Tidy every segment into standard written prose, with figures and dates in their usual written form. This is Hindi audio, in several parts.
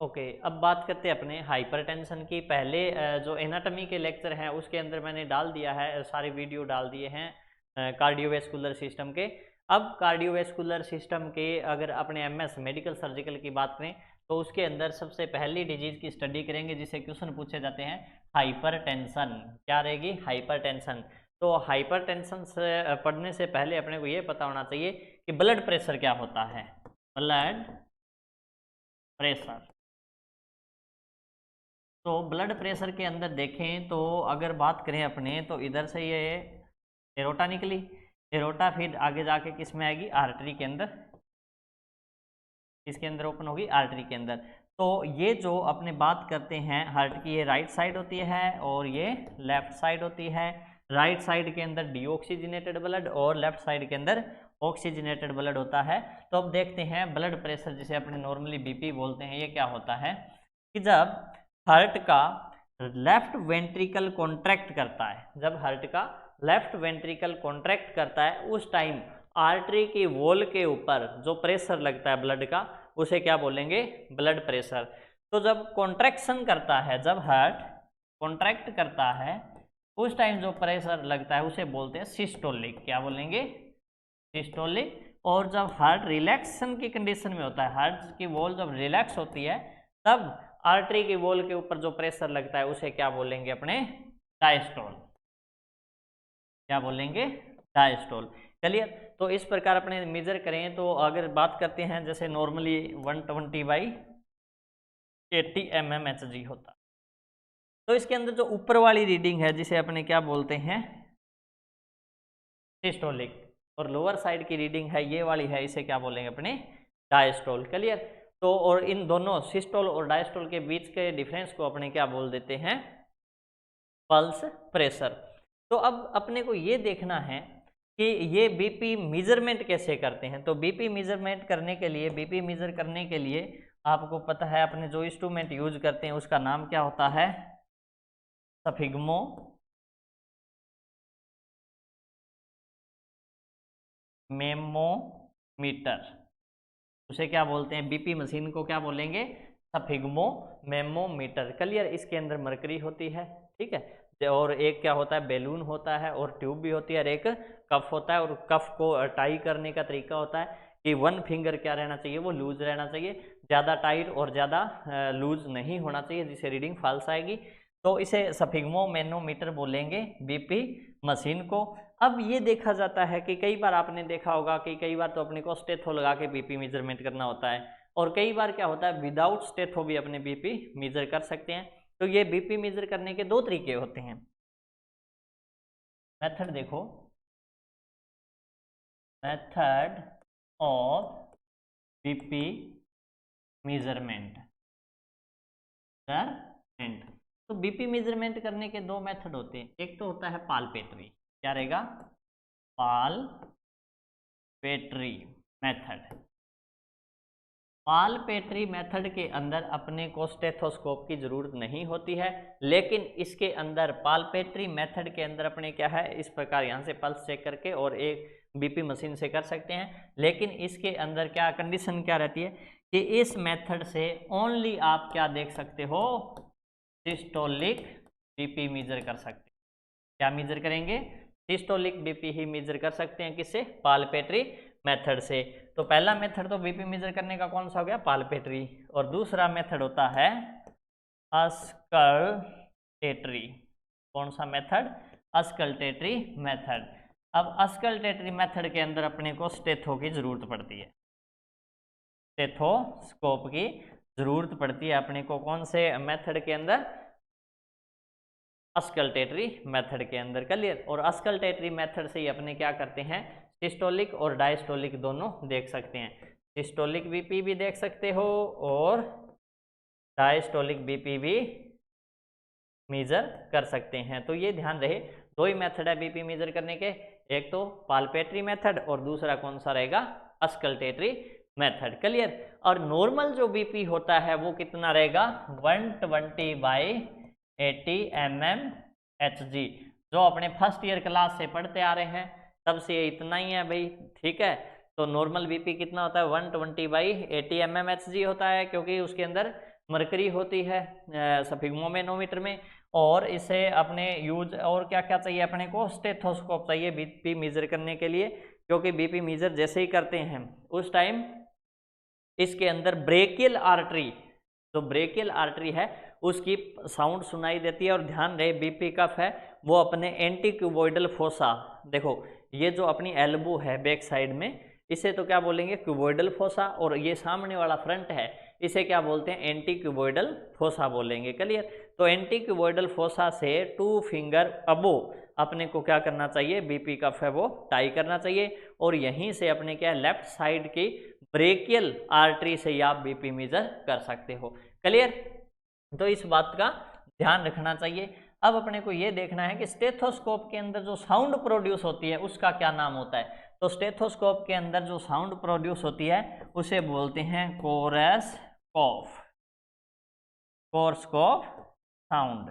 ओके, अब बात करते हैं अपने हाइपरटेंशन की। पहले जो एनाटॉमी के लेक्चर हैं उसके अंदर मैंने डाल दिया है, सारे वीडियो डाल दिए हैं कार्डियोवैस्कुलर सिस्टम के। अब कार्डियोवैस्कुलर सिस्टम के अगर अपने एमएस मेडिकल सर्जिकल की बात करें तो उसके अंदर सबसे पहली डिजीज की स्टडी करेंगे जिसे क्वेश्चन पूछे जाते हैं हाइपरटेंशन। क्या रहेगी? हाइपरटेंशन। तो हाइपरटेंशन से पढ़ने से पहले अपने को ये पता होना चाहिए कि ब्लड प्रेशर क्या होता है। ब्लड प्रेशर, तो ब्लड प्रेशर के अंदर देखें तो अगर बात करें अपने तो इधर से ये एरोटा निकली, एरोटा फिर आगे जाके किस में आएगी? आर्टरी के अंदर। इसके अंदर ओपन होगी आर्टरी के अंदर। तो ये जो अपने बात करते हैं हार्ट की, ये राइट साइड होती है और ये लेफ्ट साइड होती है। राइट साइड के अंदर डीऑक्सीजनेटेड ब्लड और लेफ्ट साइड के अंदर ऑक्सीजनेटेड ब्लड होता है। तो अब देखते हैं ब्लड प्रेशर जिसे अपने नॉर्मली बीपी बोलते हैं, ये क्या होता है कि जब हार्ट का लेफ्ट वेंट्रिकल कॉन्ट्रैक्ट करता है, जब हार्ट का लेफ्ट वेंट्रिकल कॉन्ट्रैक्ट करता है उस टाइम आर्टरी की वॉल के ऊपर जो प्रेशर लगता है ब्लड का उसे क्या बोलेंगे? Blood pressure. तो जब कॉन्ट्रैक्शन करता है, जब हार्ट कॉन्ट्रैक्ट करता है उस टाइम जो प्रेशर लगता है उसे बोलते हैं सिस्टोलिक। क्या बोलेंगे? सिस्टोलिक। और जब हार्ट रिलैक्सेशन की कंडीशन में होता है, हार्ट की वॉल जब रिलैक्स होती है तब आर्टरी की वॉल के ऊपर जो प्रेशर लगता है उसे क्या बोलेंगे अपने? डायस्टोल। क्या बोलेंगे? डायस्टोल। क्लियर? तो इस प्रकार अपने मेजर करें तो अगर बात करते हैं जैसे नॉर्मली 120/80 mmHg होता है, तो इसके अंदर जो ऊपर वाली रीडिंग है जिसे अपने क्या बोलते हैं? सिस्टोलिक। और लोअर साइड की रीडिंग है ये वाली है, इसे क्या बोलेंगे अपने? डायस्टोल। क्लियर? तो और इन दोनों सिस्टोल और डायस्टोल के बीच के डिफरेंस को अपने क्या बोल देते हैं? Pulse pressure. तो अब अपने को ये देखना है कि ये बीपी मेजरमेंट कैसे करते हैं। तो बीपी मेजरमेंट करने के लिए, बीपी मेजर करने के लिए आपको पता है अपने जो इंस्ट्रूमेंट यूज करते हैं उसका नाम क्या होता है? सफिग्मो मेमोमीटर। उसे क्या बोलते हैं? बीपी मशीन को क्या बोलेंगे? सफिग्मो मेमोमीटर। क्लियर? इसके अंदर मरकरी होती है, ठीक है, और एक क्या होता है? बैलून होता है और ट्यूब भी होती है और एक कफ होता है। और कफ को टाई करने का तरीका होता है कि वन फिंगर क्या रहना चाहिए? वो लूज रहना चाहिए, ज़्यादा टाइट और ज़्यादा लूज नहीं होना चाहिए जिससे रीडिंग फाल्स आएगी। तो इसे सफिग्मो मैनोमीटर बोलेंगे बीपी मशीन को। अब ये देखा जाता है कि कई बार आपने देखा होगा कि कई बार तो अपने को स्टेथो लगा के बीपी मेजरमेंट करना होता है और कई बार क्या होता है विदाउट स्टेथो भी अपने बीपी मेजर कर सकते हैं। तो ये बीपी मेजर करने के दो तरीके होते हैं। मेथड देखो, मेथड ऑफ बीपी मेजरमेंट। तो बीपी मेजरमेंट करने के दो मेथड होते हैं। एक तो होता है पालपेट्री। क्या रहेगा? पालपेट्री मेथड। पालपेट्री मेथड के अंदर अपने को स्टेथोस्कोप की जरूरत नहीं होती है, लेकिन इसके अंदर पालपेट्री मेथड के अंदर अपने क्या है, इस प्रकार यहाँ से पल्स चेक करके और एक बीपी मशीन से कर सकते हैं। लेकिन इसके अंदर क्या कंडीशन क्या रहती है कि इस मेथड से ओनली आप क्या देख सकते हो? सिस्टोलिक बीपी मेजर कर सकते हैं। क्या मेजर करेंगे? सिस्टोलिक बीपी ही मेजर कर सकते हैं। किससे? पालपेट्री मेथड से। तो पहला मेथड तो बीपी मेजर करने का कौन सा हो गया? पालपेट्री। और दूसरा मेथड होता है अस्कल्टेटरी। कौन सा मेथड? अस्कल्टेटरी मेथड। अब अस्कल्टेटरी मेथड के अंदर अपने को स्टेथो की जरूरत पड़ती है, स्टेथोस्कोप की जरूरत पड़ती है अपने को। कौन से मेथड के अंदर? अस्कल्टेटरी मेथड के अंदर। क्लियर? और अस्कल्टेटरी मेथड से ही अपने क्या करते हैं? सिस्टोलिक और डायस्टोलिक दोनों देख सकते हैं। सिस्टोलिक बीपी भी देख सकते हो और डायस्टोलिक बीपी भी मेजर कर सकते हैं। तो ये ध्यान रहे, दो ही मेथड है बीपी मेजर करने के, एक तो पालपेट्री मेथड और दूसरा कौन सा रहेगा? अस्कल्टेटरी मेथड। क्लियर? और नॉर्मल जो बीपी होता है वो कितना रहेगा? 120/80 mmHg। जो अपने फर्स्ट ईयर क्लास से पढ़ते आ रहे हैं तब से ये इतना ही है भाई, ठीक है। तो नॉर्मल बीपी कितना होता है? 120/80 mmHg होता है, क्योंकि उसके अंदर मरकरी होती है स्फिग्मोमेनोमीटर में, और इसे अपने यूज और क्या क्या चाहिए अपने को, स्टेथोस्कोप चाहिए बीपी मेजर करने के लिए, क्योंकि बीपी मेजर जैसे ही करते हैं उस टाइम इसके अंदर ब्रेकियल आर्टरी, जो ब्रेकियल आर्टरी है उसकी साउंड सुनाई देती है। और ध्यान रहे बीपी कफ है वो अपने एंटी क्यूबोइडल फोसा, देखो ये जो अपनी एल्बो है बैक साइड में, इसे तो क्या बोलेंगे क्यूबोइडल फोसा, और ये सामने वाला फ्रंट है इसे क्या बोलते हैं एंटी क्यूबोइडल फोसा बोलेंगे। क्लियर? तो एंटी क्यूबोइडल फोसा से 2 फिंगर अबो अपने को क्या करना चाहिए, बीपी कफ है वो टाई करना चाहिए, और यहीं से अपने क्या लेफ्ट साइड की ब्रेकियल आर्टरी से आप बीपी मेजर कर सकते हो। क्लियर? तो इस बात का ध्यान रखना चाहिए। अब अपने को ये देखना है कि स्टेथोस्कोप के अंदर जो साउंड प्रोड्यूस होती है उसका क्या नाम होता है। तो स्टेथोस्कोप के अंदर जो साउंड प्रोड्यूस होती है उसे बोलते हैं कोरस्कोप, कोरस्कोप साउंड,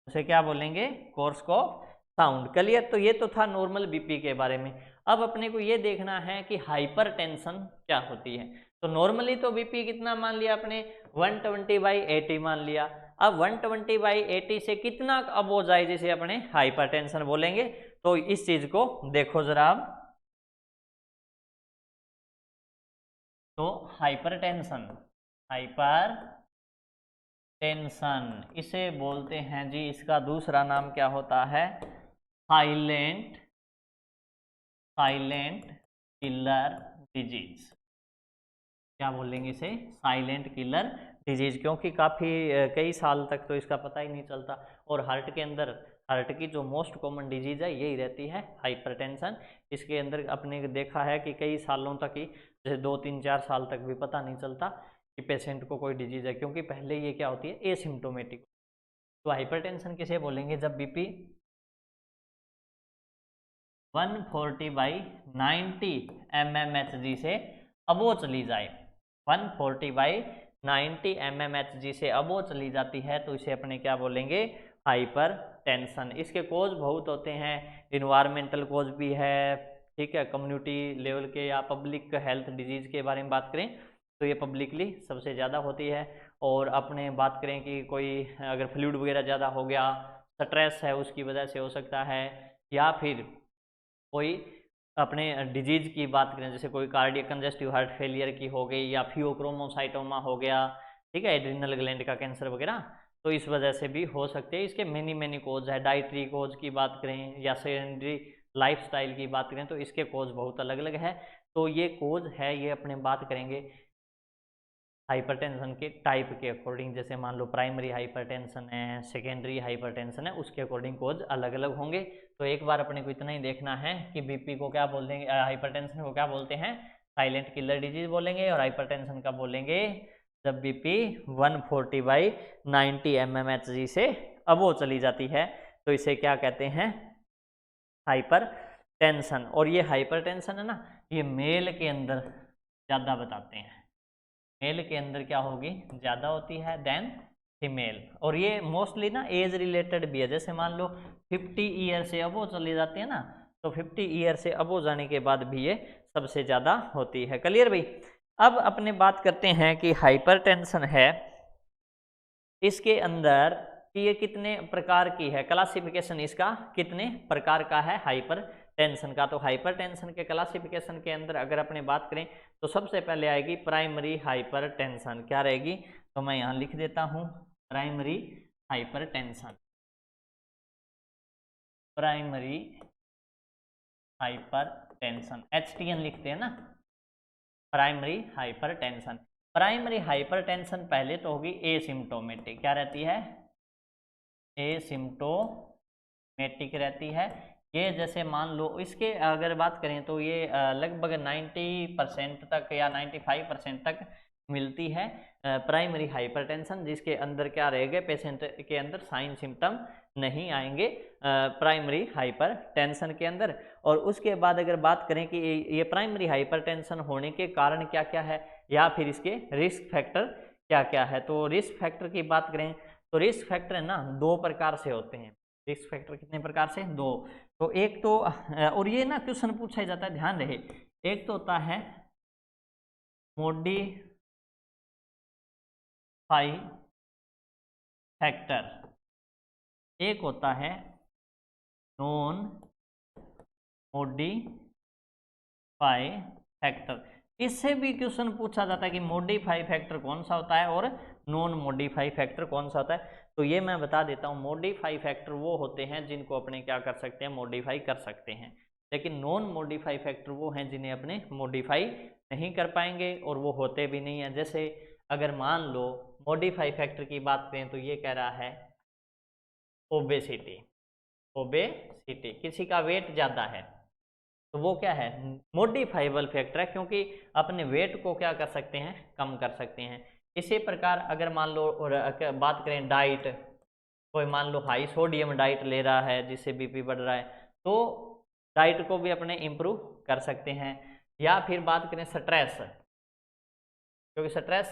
उसे क्या बोलेंगे, कोरस्कोप साउंड। क्लियर? तो ये तो था नॉर्मल बीपी के बारे में। अब अपने को ये देखना है कि हाइपरटेंशन क्या होती है। तो नॉर्मली तो बीपी कितना मान लिया आपने, 120/80 मान लिया। अब 120/80 से कितना अब हो जाए जिसे अपने हाइपरटेंशन बोलेंगे। तो इस चीज को देखो जरा आप, तो हाइपरटेंशन, हाइपरटेंशन इसे बोलते हैं जी, इसका दूसरा नाम क्या होता है, साइलेंट किलर डिजीज। क्या बोलेंगे इसे, साइलेंट किलर डिजीज, क्योंकि काफ़ी कई साल तक तो इसका पता ही नहीं चलता। और हार्ट के अंदर, हार्ट की जो मोस्ट कॉमन डिजीज है यही रहती है हाइपरटेंशन। इसके अंदर अपने देखा है कि कई सालों तक ही, जैसे 2-3-4 साल तक भी पता नहीं चलता कि पेशेंट को कोई डिजीज है, क्योंकि पहले ये क्या होती है एसिम्टोमेटिक। तो हाइपरटेंशन किसे बोलेंगे, जब बीपी 140/90 mmHg से अबो चली जाए, 140/90 mmHg से अबो चली जाती है तो इसे अपने क्या बोलेंगे, हाइपरटेंशन। इसके कोज बहुत होते हैं, इन्वायरमेंटल कोज भी है, ठीक है, कम्युनिटी लेवल के या पब्लिक हेल्थ डिजीज के बारे में बात करें तो ये पब्लिकली सबसे ज़्यादा होती है। और अपने बात करें कि कोई अगर फ्लूइड वगैरह ज़्यादा हो गया, स्ट्रेस है उसकी वजह से हो सकता है, या फिर कोई अपने डिजीज की बात करें जैसे कोई कार्डियक कंजेस्टिव हार्ट फेलियर की हो गई, या फियोक्रोमोसाइटोमा हो गया, ठीक है, एड्रिनल ग्लैंड का कैंसर वगैरह, तो इस वजह से भी हो सकते हैं। इसके मैनी कोज है, डाइटरी कोज की बात करें या सेडेंटरी लाइफस्टाइल की बात करें तो इसके कोज बहुत अलग अलग है। तो ये कोज है, ये अपने बात करेंगे हाइपरटेंशन के टाइप के अकॉर्डिंग, जैसे मान लो प्राइमरी हाइपरटेंशन है, सेकेंडरी हाइपरटेंशन है, उसके अकॉर्डिंग कोज अलग अलग होंगे। तो एक बार अपने को इतना ही देखना है कि बीपी को क्या बोल देंगे, हाइपरटेंशन को क्या बोलते हैं, साइलेंट किलर डिजीज बोलेंगे, और हाइपरटेंशन का बोलेंगे जब बीपी 140/90 mmHg से अबो चली जाती है तो इसे क्या कहते हैं, हाइपरटेंशन। और ये हाइपरटेंशन है ना, ये मेल के अंदर ज़्यादा बताते हैं, मेल के अंदर क्या होगी, ज़्यादा होती है देन फीमेल। और ये मोस्टली ना एज रिलेटेड भी है, जैसे मान लो 50 ईयर से अबो चली जाती है ना, तो 50 ईयर से अबो जाने के बाद भी ये सबसे ज़्यादा होती है। क्लियर भाई? अब अपने बात करते हैं कि हाइपरटेंशन है, इसके अंदर कि ये कितने प्रकार की है, क्लासिफिकेशन इसका कितने प्रकार का है हाइपरटेंशन का। तो हाइपरटेंशन के क्लासिफिकेशन के अंदर अगर अपने बात करें तो सबसे पहले आएगी प्राइमरी हाइपरटेंशन। क्या रहेगी, तो मैं यहाँ लिख देता हूँ primary hypertension, primary hypertension HTN लिखते हैं ना, प्राइमरी हाइपरटेंशन। प्राइमरी हाइपरटेंशन पहले तो होगी एसिम्टोमेटिक, क्या रहती है, एसिम्टोमेटिक रहती है। ये जैसे मान लो इसके अगर बात करें तो ये लगभग 90% तक या 95% तक मिलती है प्राइमरी हाइपरटेंशन, जिसके अंदर क्या रहेगा, पेशेंट के अंदर साइन सिम्टम नहीं आएंगे प्राइमरी हाइपरटेंशन के अंदर। और उसके बाद अगर बात करें कि ये प्राइमरी हाइपरटेंशन होने के कारण क्या क्या है, या फिर इसके रिस्क फैक्टर क्या क्या है। तो रिस्क फैक्टर की बात करें तो रिस्क फैक्टर है ना 2 प्रकार से होते हैं। रिस्क फैक्टर कितने प्रकार से, 2। तो एक तो और ये ना क्वेश्चन पूछा जाता है, ध्यान रहे, एक तो होता है मॉडिफाई फैक्टर, एक होता है नॉन मॉडिफाई फैक्टर। इससे भी क्वेश्चन पूछा जाता है कि मॉडिफाई फैक्टर कौन सा होता है और नॉन मॉडिफाई फैक्टर कौन सा होता है। तो ये मैं बता देता हूँ, मॉडिफाई फैक्टर वो होते हैं जिनको अपने क्या कर सकते हैं, मॉडिफाई कर सकते हैं, लेकिन नॉन मॉडिफाई फैक्टर वो हैं जिन्हें अपने मॉडिफाई नहीं कर पाएंगे और वो होते भी नहीं हैं। जैसे अगर मान लो मॉडिफाई फैक्टर की बात करें तो ये कह रहा है ओबेसिटी, ओबेसिटी किसी का वेट ज़्यादा है तो वो क्या है, मॉडिफाइबल फैक्टर है, क्योंकि अपने वेट को क्या कर सकते हैं, कम कर सकते हैं। इसी प्रकार अगर मान लो और बात करें डाइट, कोई मान लो हाई सोडियम डाइट ले रहा है जिससे बीपी बढ़ रहा है, तो डाइट को भी अपने इम्प्रूव कर सकते हैं। या फिर बात करें स्ट्रेस, क्योंकि स्ट्रेस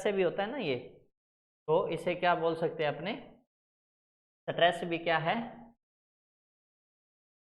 से भी होता है ना ये, तो इसे क्या बोल सकते हैं अपने, स्ट्रेस भी क्या है,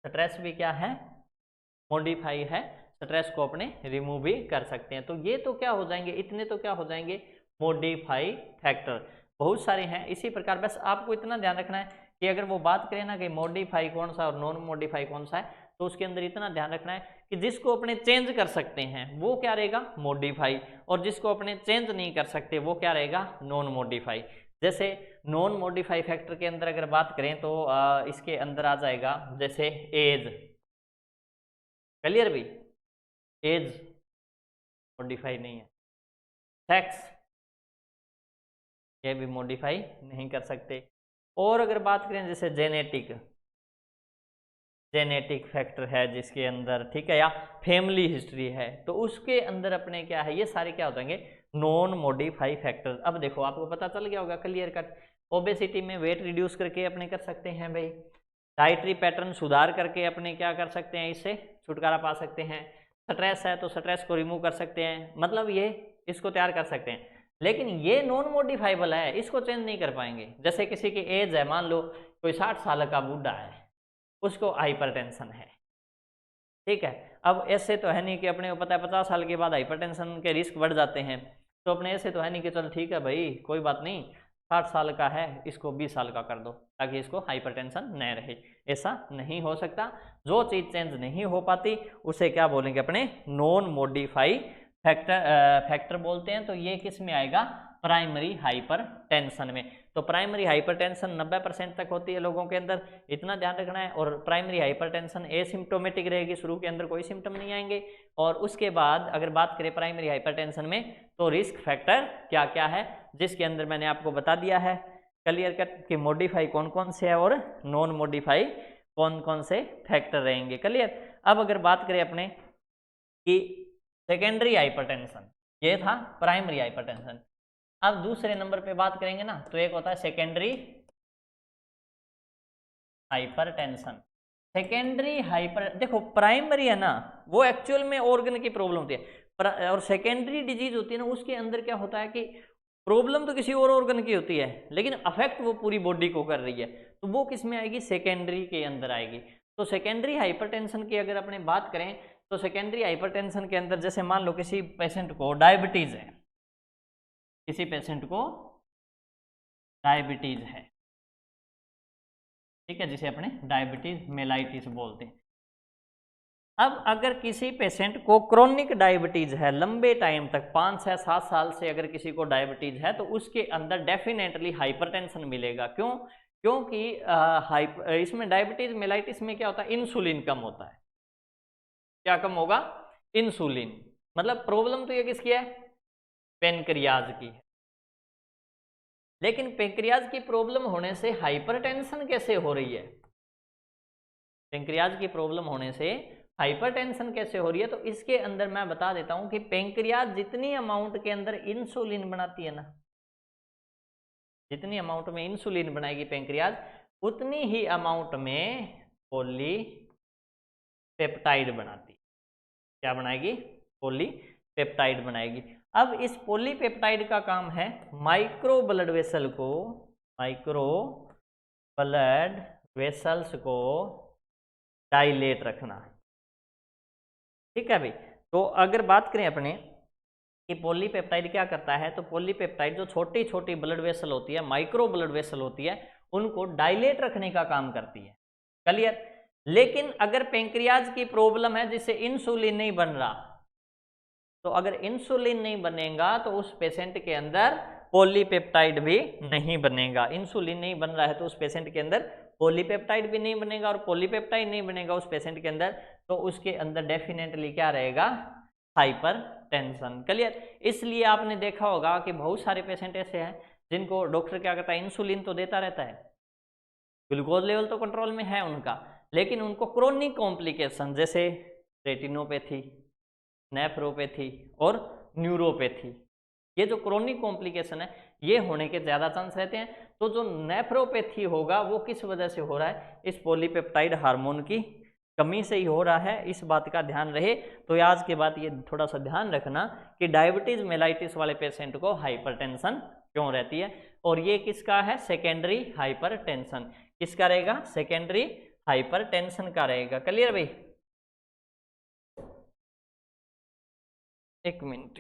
स्ट्रेस भी क्या है, मॉडिफाई है, स्ट्रेस को अपने रिमूव भी कर सकते हैं। तो ये तो क्या हो जाएंगे, इतने तो क्या हो जाएंगे मॉडिफाई फैक्टर, बहुत सारे हैं। इसी प्रकार बस आपको इतना ध्यान रखना है कि अगर वो बात करें ना कि मॉडिफाई कौन सा और नॉन मॉडिफाई कौन सा है, तो उसके अंदर इतना ध्यान रखना है कि जिसको अपने चेंज कर सकते हैं वो क्या रहेगा, मॉडिफाई, और जिसको अपने चेंज नहीं कर सकते वो क्या रहेगा, नॉन मॉडिफाई। जैसे नॉन मॉडिफाई फैक्टर के अंदर अगर बात करें तो इसके अंदर आ जाएगा जैसे एज, क्लियर भी, एज मॉडिफाई नहीं है। सेक्स, ये भी मॉडिफाई नहीं कर सकते। और अगर बात करें जैसे जेनेटिक, जेनेटिक फैक्टर है जिसके अंदर, ठीक है, या फैमिली हिस्ट्री है, तो उसके अंदर अपने क्या है, ये सारे क्या हो जाएंगे, नॉन मॉडिफाई फैक्टर। अब देखो आपको पता चल गया होगा क्लियर कट, ओबेसिटी में वेट रिड्यूस करके अपने कर सकते हैं भाई, डाइटरी पैटर्न सुधार करके अपने क्या कर सकते हैं, इससे छुटकारा पा सकते हैं। स्ट्रेस है तो स्ट्रेस को रिमूव कर सकते हैं, मतलब ये इसको तैयार कर सकते हैं। लेकिन ये नॉन मॉडिफाइबल है, इसको चेंज नहीं कर पाएंगे। जैसे किसी की एज है, मान लो कोई 60 साल का बूढ़ा है, उसको हाइपरटेंशन है, ठीक है। अब ऐसे तो है नहीं कि अपने को पता है 50 साल के बाद हाइपरटेंशन के रिस्क बढ़ जाते हैं, तो अपने ऐसे तो है नहीं कि चलो ठीक है भाई कोई बात नहीं, 60 साल का है इसको 20 साल का कर दो ताकि इसको हाइपरटेंशन न रहे, ऐसा नहीं हो सकता। जो चीज़ चेंज नहीं हो पाती उसे क्या बोलेंगे, अपने नॉन मॉडिफाई फैक्टर बोलते हैं। तो ये किस में आएगा, प्राइमरी हाइपरटेंशन में। तो प्राइमरी हाइपरटेंशन 90% तक होती है लोगों के अंदर, इतना ध्यान रखना है। और प्राइमरी हाइपरटेंशन एसिम्प्टोमेटिक रहेगी, शुरू के अंदर कोई सिम्टम नहीं आएंगे। और उसके बाद अगर बात करें प्राइमरी हाइपरटेंशन में, तो रिस्क फैक्टर क्या क्या है, जिसके अंदर मैंने आपको बता दिया है क्लियर कट कि मॉडिफाई कौन कौन से है और नॉन मॉडिफाई कौन कौन से फैक्टर रहेंगे, क्लियर। अब अगर बात करें अपने कि सेकेंडरी हाइपरटेंशन, ये था प्राइमरी हाइपरटेंशन। अब दूसरे नंबर पे बात करेंगे ना, तो एक होता है सेकेंडरी हाइपरटेंशन। सेकेंडरी हाइपर, देखो प्राइमरी है ना वो एक्चुअल में ऑर्गन की प्रॉब्लम होती है, और सेकेंडरी डिजीज होती है ना उसके अंदर क्या होता है कि प्रॉब्लम तो किसी और ऑर्गन की होती है लेकिन अफेक्ट वो पूरी बॉडी को कर रही है, तो वो किस में आएगी, सेकेंडरी के अंदर आएगी। तो सेकेंडरी हाइपरटेंशन की अगर अपने बात करें तो सेकेंडरी हाइपरटेंशन के अंदर जैसे मान लो किसी पेशेंट को डायबिटीज है, किसी पेशेंट को डायबिटीज है, ठीक है, जिसे अपने डायबिटीज मेलाइटिस बोलते हैं। अब अगर किसी पेशेंट को क्रोनिक डायबिटीज है लंबे टाइम तक, 5 से 7 साल से अगर किसी को डायबिटीज है, तो उसके अंदर डेफिनेटली हाइपरटेंशन मिलेगा। क्यों, क्योंकि इसमें डायबिटीज मेलाइटिस में क्या होता है, इंसुलिन कम होता है। क्या कम होगा, इंसुलिन। मतलब प्रॉब्लम तो ये किसकी है, पेनक्रियाज की है। लेकिन पेनक्रियाज की प्रॉब्लम होने से हाइपरटेंशन कैसे हो रही है, पेनक्रियाज की प्रॉब्लम होने से हाइपरटेंशन कैसे हो रही है, तो इसके अंदर मैं बता देता हूं कि पेनक्रियाज जितनी अमाउंट के अंदर इंसुलिन बनाती है ना, जितनी अमाउंट में इंसुलिन बनाएगी पेनक्रियाज, उतनी ही अमाउंट में पॉलीपेप्टाइड बनाती है। क्या बनाएगी, पॉलीपेप्टाइड बनाएगी। अब इस पॉलीपेप्टाइड का काम है माइक्रो ब्लड वेसल को, माइक्रो ब्लड वेसल्स को डायलेट रखना, ठीक है भाई। तो अगर बात करें अपने कि पॉलीपेप्टाइड क्या करता है, तो पॉलीपेप्टाइड जो छोटी छोटी ब्लड वेसल होती है, माइक्रो ब्लड वेसल होती है, उनको डायलेट रखने का काम करती है। क्लियर। लेकिन अगर पेंक्रियाज की प्रॉब्लम है जिससे इंसुलिन नहीं बन रहा, तो अगर इंसुलिन नहीं बनेगा तो उस पेशेंट के अंदर पॉलीपेप्टाइड भी नहीं बनेगा। इंसुलिन नहीं बन रहा है तो उस पेशेंट के अंदर पॉलीपेप्टाइड भी नहीं बनेगा, और पॉलीपेप्टाइड नहीं बनेगा उस पेशेंट के अंदर, तो उसके अंदर डेफिनेटली क्या रहेगा, हाइपरटेंशन। क्लियर। इसलिए आपने देखा होगा कि बहुत सारे पेशेंट ऐसे हैं जिनको डॉक्टर क्या कहता है, इंसुलिन तो देता रहता है, ग्लूकोज लेवल तो कंट्रोल में है उनका, लेकिन उनको क्रोनिक कॉम्प्लिकेशन जैसे रेटिनोपैथी, नेफ्रोपैथी और न्यूरोपैथी, ये जो क्रोनिक कॉम्प्लिकेशन है ये होने के ज़्यादा चांस रहते हैं। तो जो नेफ्रोपैथी होगा वो किस वजह से हो रहा है, इस पॉलीपेप्टाइड हार्मोन की कमी से ही हो रहा है, इस बात का ध्यान रहे। तो आज के बाद ये थोड़ा सा ध्यान रखना कि डायबिटीज मेलाइटिस वाले पेशेंट को हाइपरटेंशन क्यों रहती है, और ये किसका है, सेकेंडरी हाइपरटेंशन। किसका रहेगा, सेकेंडरी हाइपरटेंशन का रहेगा। क्लियर भाई, एक मिनट।